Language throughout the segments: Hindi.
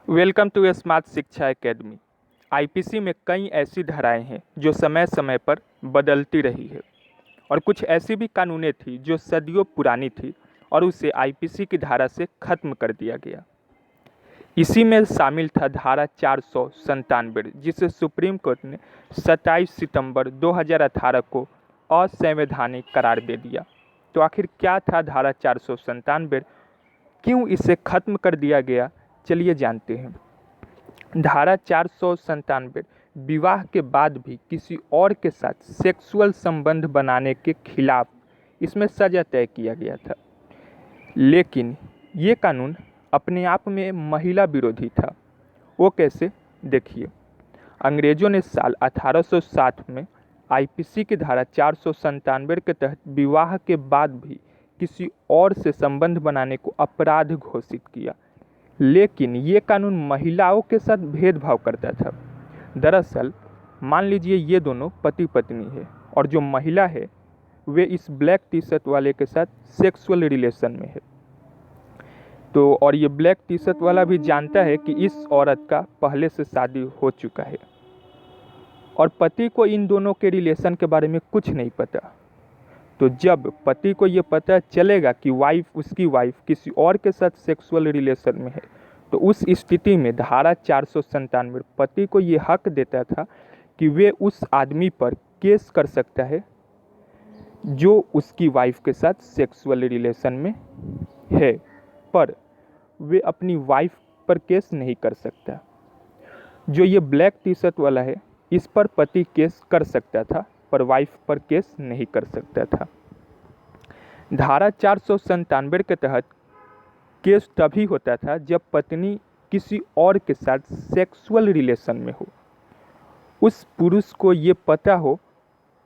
वेलकम टू स्मार्ट शिक्षा एकेडमी। आईपीसी में कई ऐसी धाराएं हैं जो समय समय पर बदलती रही है और कुछ ऐसी भी कानूनें थी जो सदियों पुरानी थी और उसे आईपीसी की धारा से खत्म कर दिया गया। इसी में शामिल था धारा 497 जिसे सुप्रीम कोर्ट ने 27 सितंबर 2018 को असंवैधानिक करार दे दिया। तो आखिर क्या था धारा 497, क्यों इसे खत्म कर दिया गया, चलिए जानते हैं। धारा 497 विवाह के बाद भी किसी और के साथ सेक्सुअल संबंध बनाने के खिलाफ इसमें सजा तय किया गया था। लेकिन ये कानून अपने आप में महिला विरोधी था। वो कैसे, देखिए। अंग्रेजों ने साल 1860 में आईपीसी की धारा 497 के तहत विवाह के बाद भी किसी और से संबंध बनाने को अपराध घोषित किया। लेकिन ये कानून महिलाओं के साथ भेदभाव करता था। दरअसल मान लीजिए ये दोनों पति पत्नी है और जो महिला है वे इस ब्लैक टी शर्ट वाले के साथ सेक्सुअल रिलेशन में है। तो और ये ब्लैक टी शर्ट वाला भी जानता है कि इस औरत का पहले से शादी हो चुका है और पति को इन दोनों के रिलेशन के बारे में कुछ नहीं पता। तो जब पति को ये पता चलेगा कि उसकी वाइफ किसी और के साथ सेक्सुअल रिलेशन में है, तो उस स्थिति में धारा 497 पति को ये हक देता था कि वे उस आदमी पर केस कर सकता है जो उसकी वाइफ के साथ सेक्सुअल रिलेशन में है, पर वे अपनी वाइफ पर केस नहीं कर सकता। जो ये ब्लैक टी शर्ट वाला है इस पर पति केस कर सकता था पर वाइफ पर केस नहीं कर सकता था। धारा 497 के तहत केस तभी होता था जब पत्नी किसी और के साथ सेक्सुअल रिलेशन में हो, उस पुरुष को ये पता हो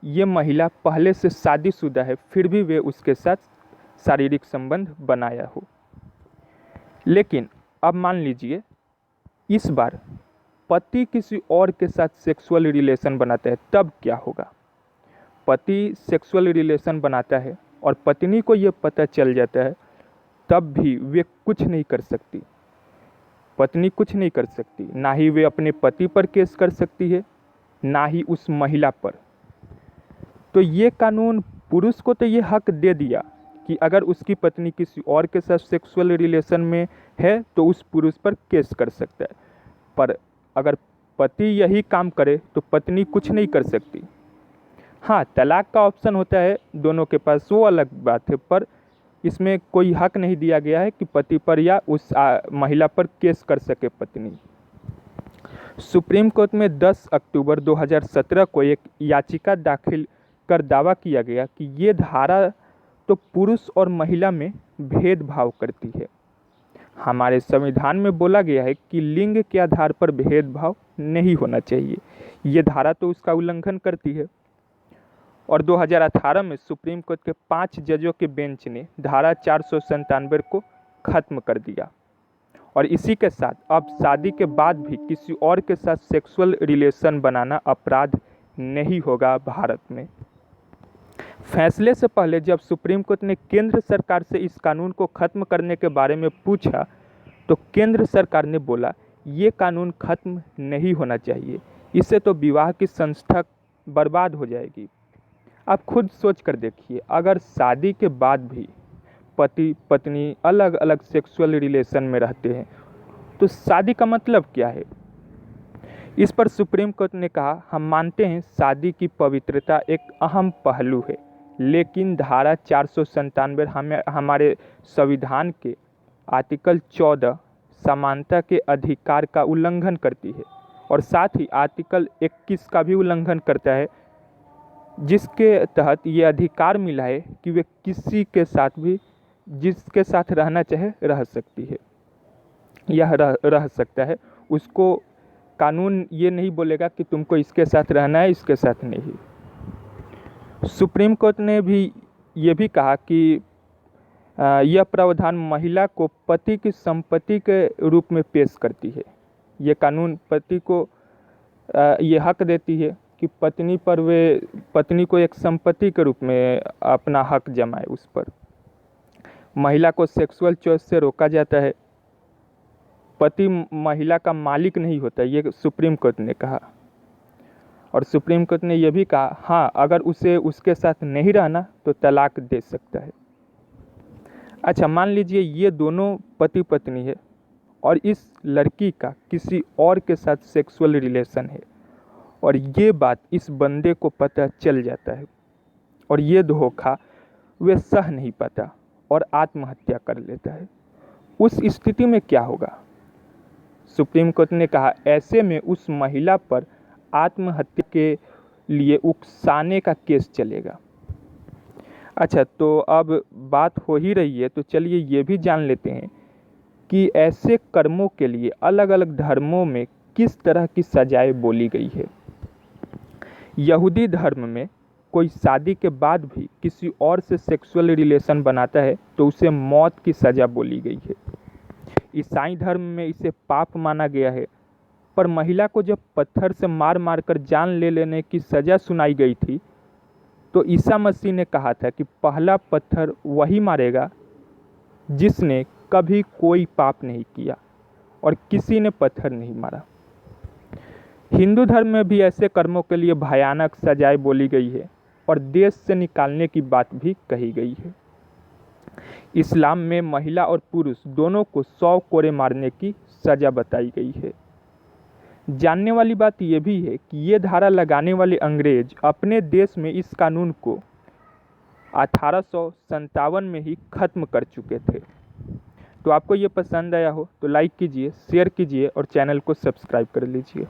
ये महिला पहले से शादीशुदा है फिर भी वे उसके साथ शारीरिक संबंध बनाया हो। लेकिन अब मान लीजिए इस बार पति किसी और के साथ सेक्सुअल रिलेशन बनाता है, तब क्या होगा। पति सेक्सुअल रिलेशन बनाता है और पत्नी को ये पता चल जाता है, तब भी वे कुछ नहीं कर सकती। पत्नी कुछ नहीं कर सकती, ना ही वे अपने पति पर केस कर सकती है ना ही उस महिला पर। तो ये कानून पुरुष को तो ये हक दे दिया कि अगर उसकी पत्नी किसी और के साथ सेक्सुअल रिलेशन में है तो उस पुरुष पर केस कर सकता है, पर अगर पति यही काम करे तो पत्नी कुछ नहीं कर सकती। हाँ, तलाक का ऑप्शन होता है दोनों के पास, वो अलग बात है, पर इसमें कोई हक नहीं दिया गया है कि पति पर या उस महिला पर केस कर सके पत्नी। सुप्रीम कोर्ट में 10 अक्टूबर 2017 को एक याचिका दाखिल कर दावा किया गया कि ये धारा तो पुरुष और महिला में भेदभाव करती है। हमारे संविधान में बोला गया है कि लिंग के आधार पर भेदभाव नहीं होना चाहिए। ये धारा तो उसका उल्लंघन करती है। और 2018 में सुप्रीम कोर्ट के 5 जजों के बेंच ने धारा 497 को खत्म कर दिया और इसी के साथ अब शादी के बाद भी किसी और के साथ सेक्सुअल रिलेशन बनाना अपराध नहीं होगा भारत में। फैसले से पहले जब सुप्रीम कोर्ट ने केंद्र सरकार से इस कानून को खत्म करने के बारे में पूछा तो केंद्र सरकार ने बोला ये कानून खत्म नहीं होना चाहिए, इससे तो विवाह की संस्था बर्बाद हो जाएगी। आप खुद सोच कर देखिए, अगर शादी के बाद भी पति पत्नी अलग अलग सेक्सुअल रिलेशन में रहते हैं तो शादी का मतलब क्या है। इस पर सुप्रीम कोर्ट ने कहा हम मानते हैं शादी की पवित्रता एक अहम पहलू है, लेकिन धारा 497 हमारे संविधान के आर्टिकल 14 समानता के अधिकार का उल्लंघन करती है और साथ ही आर्टिकल 21 का भी उल्लंघन करता है, जिसके तहत ये अधिकार मिला है कि वे किसी के साथ भी जिसके साथ रहना चाहे रह सकती है, यह रह सकता है। उसको कानून ये नहीं बोलेगा कि तुमको इसके साथ रहना है इसके साथ नहीं। सुप्रीम कोर्ट ने भी ये भी कहा कि यह प्रावधान महिला को पति की संपत्ति के रूप में पेश करती है। ये कानून पति को ये हक देती है कि पत्नी को एक संपत्ति के रूप में अपना हक जमाए उस पर। महिला को सेक्सुअल चॉइस से रोका जाता है, पति महिला का मालिक नहीं होता, ये सुप्रीम कोर्ट ने कहा। और सुप्रीम कोर्ट ने यह भी कहा हाँ, अगर उसे उसके साथ नहीं रहना तो तलाक दे सकता है। अच्छा, मान लीजिए ये दोनों पति पत्नी है और इस लड़की का किसी और के साथ सेक्सुअल रिलेशन है और ये बात इस बंदे को पता चल जाता है और ये धोखा वे सह नहीं पाता और आत्महत्या कर लेता है। उस स्थिति में क्या होगा? सुप्रीम कोर्ट ने कहा ऐसे में उस महिला पर आत्महत्या के लिए उकसाने का केस चलेगा। अच्छा, तो अब बात हो ही रही है तो चलिए ये भी जान लेते हैं कि ऐसे कर्मों के लिए अलग अलग धर्मों में किस तरह की सजाएं बोली गई है। यहूदी धर्म में कोई शादी के बाद भी किसी और से सेक्सुअल रिलेशन बनाता है तो उसे मौत की सज़ा बोली गई है। ईसाई धर्म में इसे पाप माना गया है, पर महिला को जब पत्थर से मार मार कर जान ले लेने की सज़ा सुनाई गई थी तो ईसा मसीह ने कहा था कि पहला पत्थर वही मारेगा जिसने कभी कोई पाप नहीं किया और किसी ने पत्थर नहीं मारा। हिंदू धर्म में भी ऐसे कर्मों के लिए भयानक सजाएं बोली गई है और देश से निकालने की बात भी कही गई है। इस्लाम में महिला और पुरुष दोनों को 100 कोड़े मारने की सज़ा बताई गई है। जानने वाली बात यह भी है कि ये धारा लगाने वाले अंग्रेज अपने देश में इस कानून को 1857 में ही खत्म कर चुके थे। तो आपको ये पसंद आया हो तो लाइक कीजिए, शेयर कीजिए और चैनल को सब्सक्राइब कर लीजिए।